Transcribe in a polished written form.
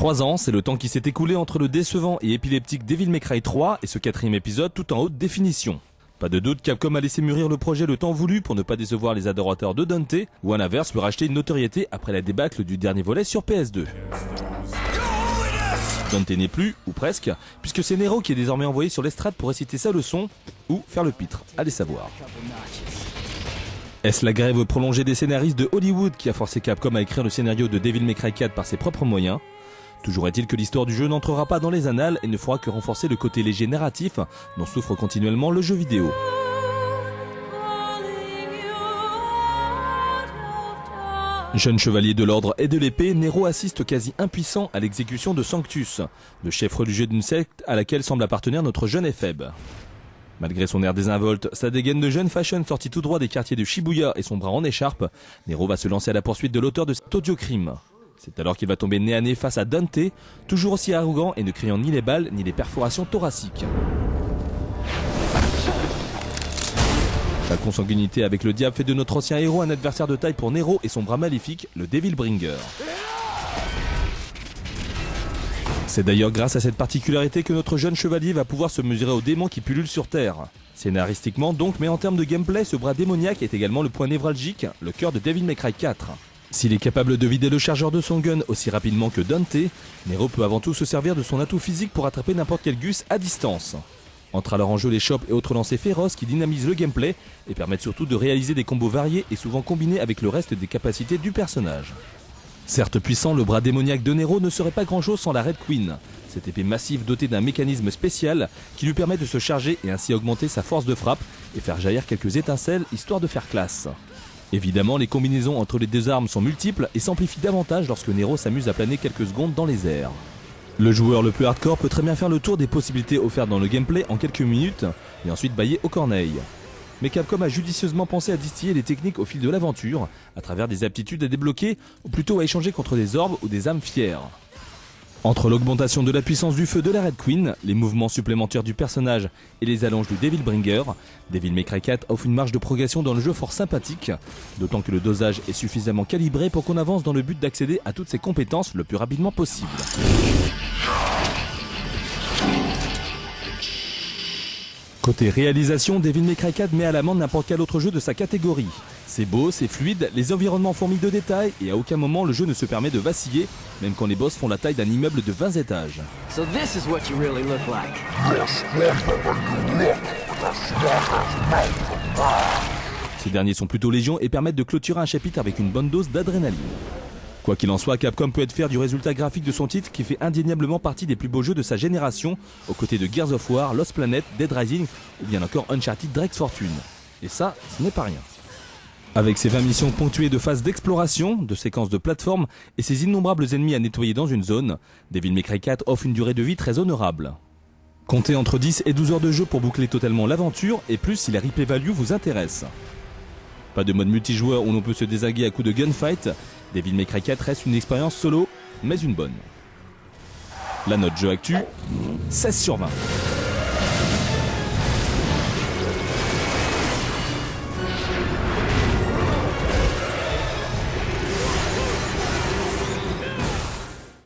3 ans, c'est le temps qui s'est écoulé entre le décevant et épileptique Devil May Cry 3 et ce 4e épisode tout en haute définition. Pas de doute, Capcom a laissé mûrir le projet le temps voulu pour ne pas décevoir les adorateurs de Dante, ou à l'inverse lui racheter une notoriété après la débâcle du dernier volet sur PS2. Dante n'est plus, ou presque, puisque c'est Nero qui est désormais envoyé sur l'estrade pour réciter sa leçon, ou faire le pitre, allez savoir. Est-ce la grève prolongée des scénaristes de Hollywood qui a forcé Capcom à écrire le scénario de Devil May Cry 4 par ses propres moyens? Toujours est-il que l'histoire du jeu n'entrera pas dans les annales et ne fera que renforcer le côté léger narratif dont souffre continuellement le jeu vidéo. Jeune chevalier de l'ordre et de l'épée, Nero assiste quasi impuissant à l'exécution de Sanctus, le chef religieux d'une secte à laquelle semble appartenir notre jeune éphèbe. Malgré son air désinvolte, sa dégaine de jeune fashion sortie tout droit des quartiers de Shibuya et son bras en écharpe, Nero va se lancer à la poursuite de l'auteur de cet audiocrime. C'est alors qu'il va tomber nez à nez face à Dante, toujours aussi arrogant et ne criant ni les balles ni les perforations thoraciques. La consanguinité avec le diable fait de notre ancien héros un adversaire de taille pour Nero et son bras maléfique, le Devil Bringer. C'est d'ailleurs grâce à cette particularité que notre jeune chevalier va pouvoir se mesurer aux démons qui pullulent sur Terre. Scénaristiquement donc, mais en termes de gameplay, ce bras démoniaque est également le point névralgique, le cœur de Devil May Cry 4. S'il est capable de vider le chargeur de son gun aussi rapidement que Dante, Nero peut avant tout se servir de son atout physique pour attraper n'importe quel gus à distance. Entrent alors en jeu les chops et autres lancers féroces qui dynamisent le gameplay et permettent surtout de réaliser des combos variés et souvent combinés avec le reste des capacités du personnage. Certes puissant, le bras démoniaque de Nero ne serait pas grand chose sans la Red Queen, cette épée massive dotée d'un mécanisme spécial qui lui permet de se charger et ainsi augmenter sa force de frappe et faire jaillir quelques étincelles histoire de faire classe. Évidemment, les combinaisons entre les deux armes sont multiples et s'amplifient davantage lorsque Nero s'amuse à planer quelques secondes dans les airs. Le joueur le plus hardcore peut très bien faire le tour des possibilités offertes dans le gameplay en quelques minutes et ensuite bâiller aux corneilles. Mais Capcom a judicieusement pensé à distiller les techniques au fil de l'aventure, à travers des aptitudes à débloquer, ou plutôt à échanger contre des orbes ou des âmes fières. Entre l'augmentation de la puissance du feu de la Red Queen, les mouvements supplémentaires du personnage et les allonges du Devil Bringer, Devil May Cry 4 offre une marge de progression dans le jeu fort sympathique, d'autant que le dosage est suffisamment calibré pour qu'on avance dans le but d'accéder à toutes ses compétences le plus rapidement possible. Côté réalisation, Devil May Cry 4 met à l'amende n'importe quel autre jeu de sa catégorie. C'est beau, c'est fluide, les environnements fourmillent de détails et à aucun moment le jeu ne se permet de vaciller, même quand les boss font la taille d'un immeuble de 20 étages. So this is what you really look like. Ces derniers sont plutôt légion et permettent de clôturer un chapitre avec une bonne dose d'adrénaline. Quoi qu'il en soit, Capcom peut être fier du résultat graphique de son titre qui fait indéniablement partie des plus beaux jeux de sa génération, aux côtés de Gears of War, Lost Planet, Dead Rising ou bien encore Uncharted Drake's Fortune. Et ça, ce n'est pas rien. Avec ses 20 missions ponctuées de phases d'exploration, de séquences de plateforme et ses innombrables ennemis à nettoyer dans une zone, Devil May Cry 4 offre une durée de vie très honorable. Comptez entre 10 et 12 heures de jeu pour boucler totalement l'aventure et plus si la replay value vous intéresse. Pas de mode multijoueur où l'on peut se désaguer à coups de gunfight, Devil May Cry 4 reste une expérience solo, mais une bonne. La note jeu actu, 16/20.